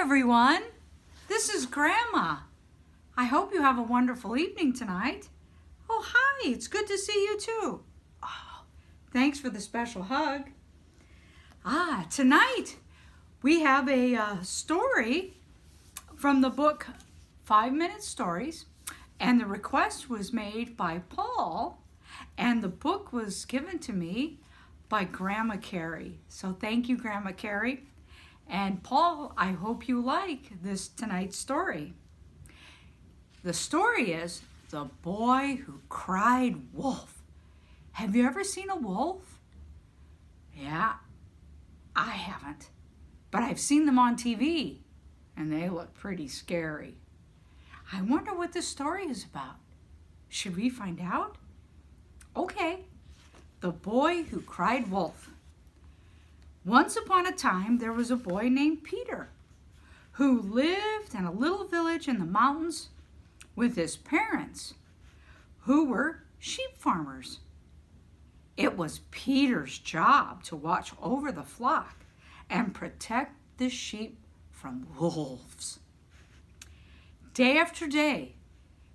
everyone. This is Grandma. I hope you have a wonderful evening tonight. Oh, hi. It's good to see you too. Oh, thanks for the special hug. Tonight we have a story from the book 5 Minute Stories, and the request was made by Paul, and the book was given to me by Grandma Carrie. So thank you, Grandma Carrie. And Paul, I hope you like this tonight's story. The story is The Boy Who Cried Wolf. Have you ever seen a wolf? Yeah, I haven't, but I've seen them on TV, and they look pretty scary. I wonder what this story is about. Should we find out? Okay, The Boy Who Cried Wolf. Once upon a time, there was a boy named Peter who lived in a little village in the mountains with his parents, who were sheep farmers. It was Peter's job to watch over the flock and protect the sheep from wolves. Day after day,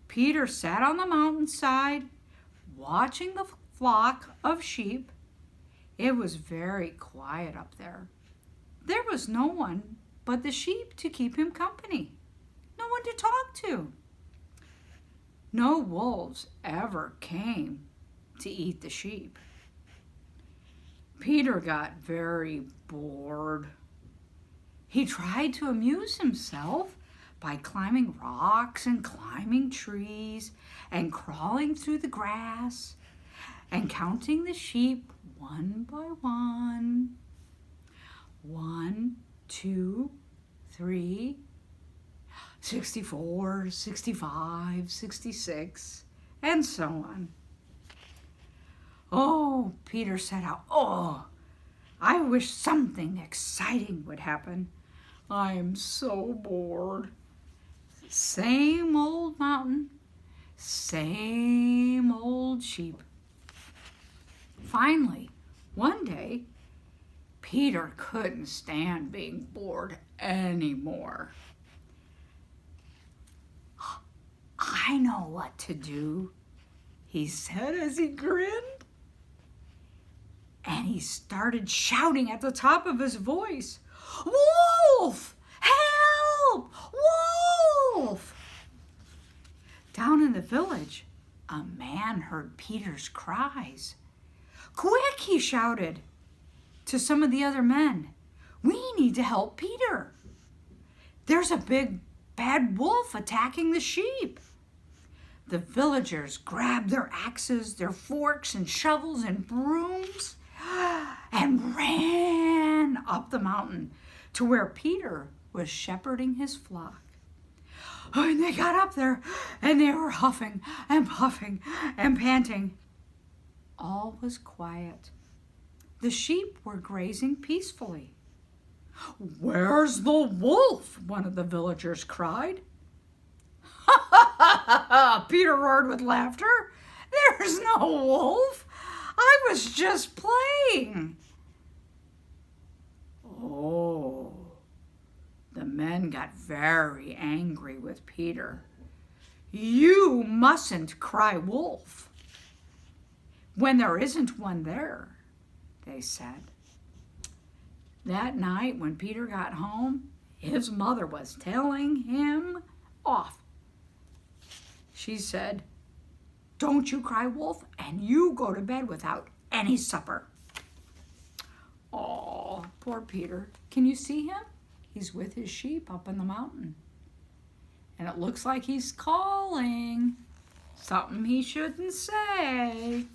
Peter sat on the mountainside watching the flock of sheep. It was very quiet up there. There was no one but the sheep to keep him company. No one to talk to. No wolves ever came to eat the sheep. Peter got very bored. He tried to amuse himself by climbing rocks and climbing trees and crawling through the grass and counting the sheep one by one. 1, 2, 3, 64, 65, 66, and so on. Oh, Peter set out. Oh, I wish something exciting would happen. I'm so bored. Same old mountain, same old sheep. Finally, one day, Peter couldn't stand being bored anymore. I know what to do, he said as he grinned. And he started shouting at the top of his voice, "Wolf! Help! Wolf!" Down in the village, a man heard Peter's cries. "Quick," he shouted to some of the other men. "We need to help Peter. There's a big bad wolf attacking the sheep." The villagers grabbed their axes, their forks and shovels and brooms and ran up the mountain to where Peter was shepherding his flock. Oh, and they got up there and they were huffing and puffing and panting. All was quiet. The sheep were grazing peacefully. "Where's the wolf?" one of the villagers cried. "Ha ha ha ha ha!" Peter roared with laughter. "There's no wolf. I was just playing." Oh, the men got very angry with Peter. "You mustn't cry wolf when there isn't one there," they said. That night when Peter got home, his mother was telling him off. She said, "Don't you cry wolf, and you go to bed without any supper." Oh, poor Peter. Can you see him? He's with his sheep up in the mountain. And it looks like he's calling. Something he shouldn't say.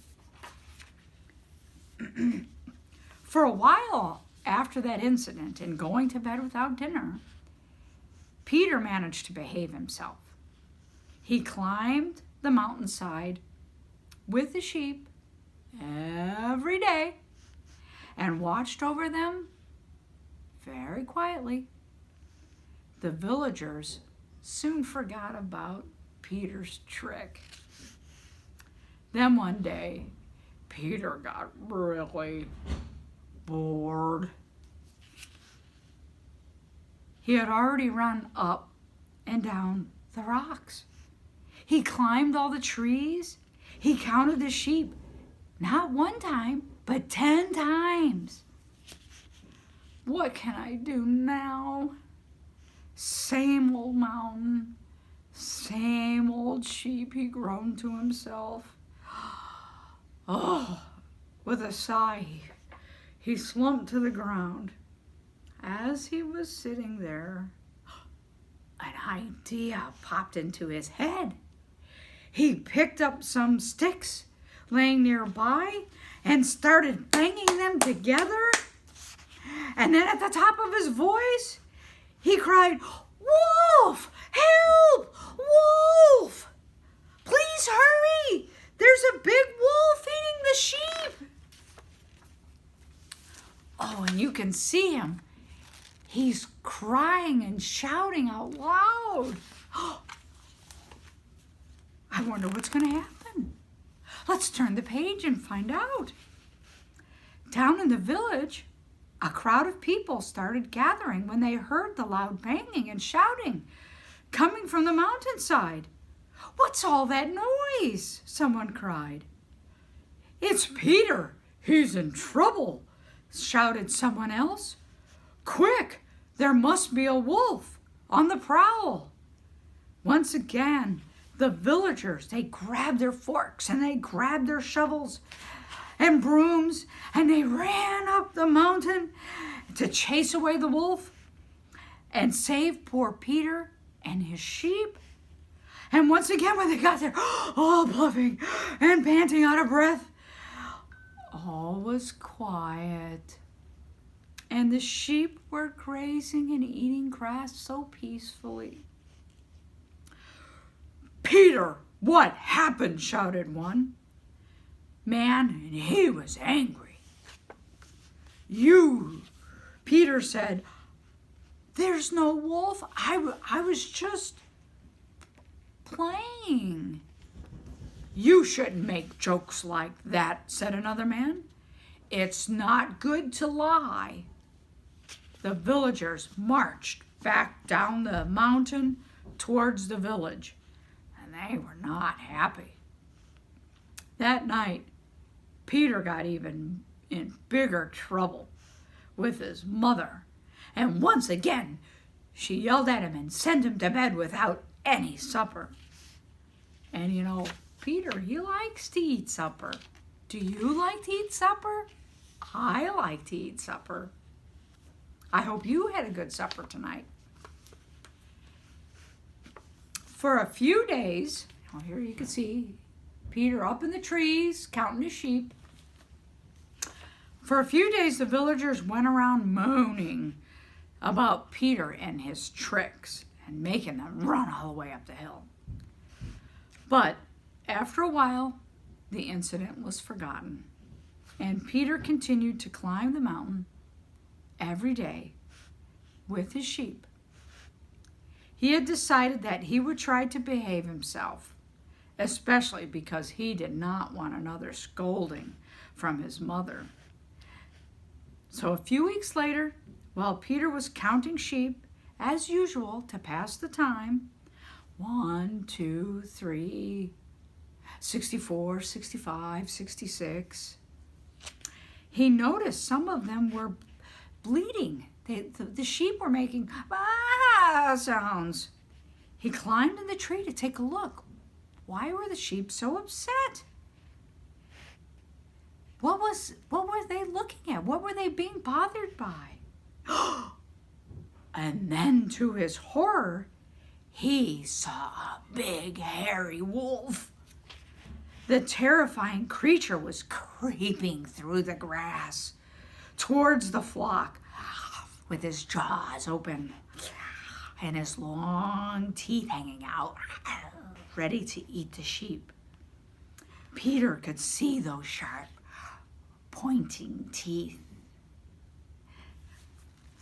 For a while after that incident and going to bed without dinner, Peter managed to behave himself. He climbed the mountainside with the sheep every day and watched over them very quietly. The villagers soon forgot about Peter's trick. Then one day, Peter got really bored. He had already run up and down the rocks. He climbed all the trees. He counted the sheep, not one time, but 10 times. What can I do now? Same old mountain, same old sheep, he groaned to himself. Oh, with a sigh, he slumped to the ground. As he was sitting there, an idea popped into his head. He picked up some sticks laying nearby and started banging them together. And then at the top of his voice, he cried, "Wolf! Help! Wolf! Please hurry! There's a big wolf eating the sheep!" Oh, and you can see him. He's crying and shouting out loud. I wonder what's going to happen. Let's turn the page and find out. Down in the village, a crowd of people started gathering when they heard the loud banging and shouting coming from the mountainside. "What's all that noise?" someone cried. "It's Peter. He's in trouble," shouted someone else. "Quick, there must be a wolf on the prowl." Once again, the villagers, they grabbed their forks and they grabbed their shovels and brooms and they ran up the mountain to chase away the wolf and save poor Peter and his sheep. And once again, when they got there, all puffing and panting out of breath, all was quiet. And the sheep were grazing and eating grass so peacefully. "Peter, what happened?" shouted one man, and he was angry. Peter said, "There's no wolf. I was just playing." "You shouldn't make jokes like that," said another man. "It's not good to lie." The villagers marched back down the mountain towards the village, and they were not happy. That night, Peter got even in bigger trouble with his mother, and once again she yelled at him and sent him to bed without any supper. And you know, Peter, he likes to eat supper. Do you like to eat supper? I like to eat supper. I hope you had a good supper tonight. For a few days, here you can see Peter up in the trees counting his sheep. For a few days, the villagers went around moaning about Peter and his tricks and making them run all the way up the hill. But after a while, the incident was forgotten, and Peter continued to climb the mountain every day with his sheep. He had decided that he would try to behave himself, especially because he did not want another scolding from his mother. So a few weeks later, while Peter was counting sheep, as usual, to pass the time, 1, 2, 3, 64, 65, 66, he noticed some of them were bleating. The sheep were making sounds. He climbed in the tree to take a look. Why were the sheep so upset? What were they looking at? What were they being bothered by? And then, to his horror, he saw a big hairy wolf. The terrifying creature was creeping through the grass towards the flock with his jaws open and his long teeth hanging out, ready to eat the sheep. Peter could see those sharp, pointing teeth.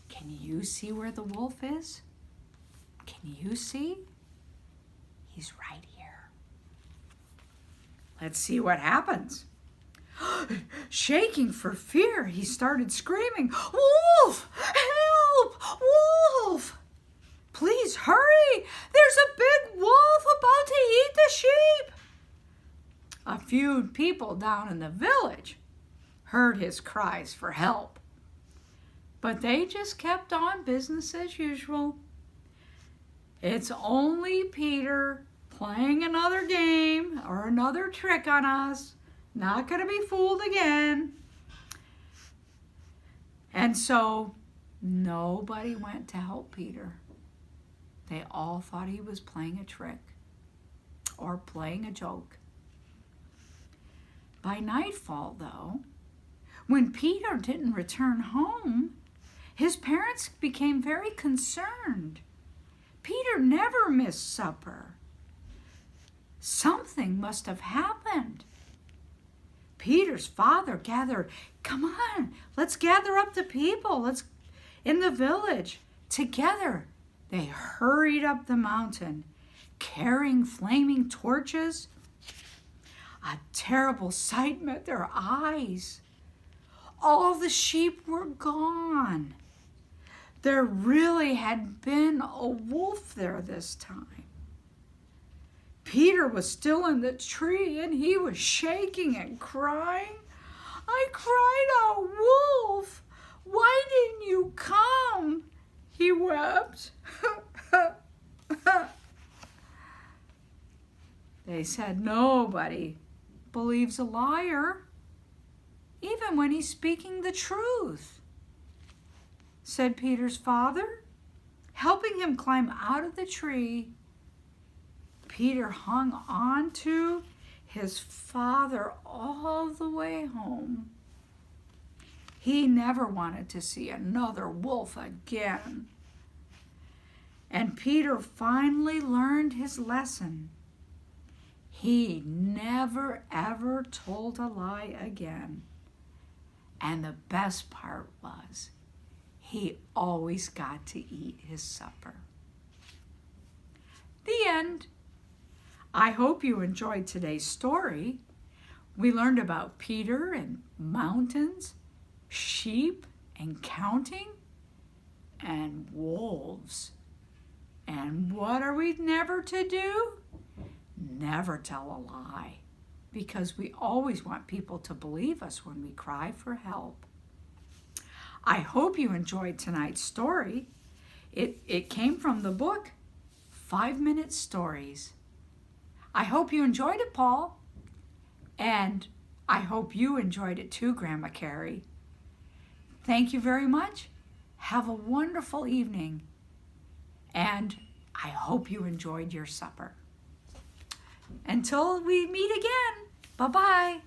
Can you see where the wolf is? Can you see? He's right here. Let's see what happens. Shaking for fear, he started screaming, "Wolf! Help! Wolf!" please hurry. There's a big wolf about to eat the sheep. A few people down in the village heard his cries for help, but they just kept on business as usual. It's only Peter playing another game or another trick on us. Not going to be fooled again. And so nobody went to help Peter. They all thought he was playing a trick or playing a joke. By nightfall, though, when Peter didn't return home, his parents became very concerned. Peter never missed supper. Something must have happened. Peter's father gathered, come on, let's gather up the people. Let's in the village. Together, they hurried up the mountain, carrying flaming torches. A terrible sight met their eyes. All the sheep were gone. There really had been a wolf there this time. Peter was still in the tree and he was shaking and crying. I cried out, "Wolf, why didn't you come?" He wept. They said, "Nobody believes a liar, even when he's speaking the truth," said Peter's father, helping him climb out of the tree. Peter hung on to his father all the way home. He never wanted to see another wolf again. And Peter finally learned his lesson. He never ever told a lie again. And the best part was, he always got to eat his supper. The end. I hope you enjoyed today's story. We learned about Peter and mountains, sheep and counting, and wolves. And what are we never to do? Never tell a lie, because we always want people to believe us when we cry for help. I hope you enjoyed tonight's story. It came from the book 5 Minute Stories. I hope you enjoyed it, Paul. And I hope you enjoyed it too, Grandma Carrie. Thank you very much. Have a wonderful evening. And I hope you enjoyed your supper. Until we meet again, bye-bye.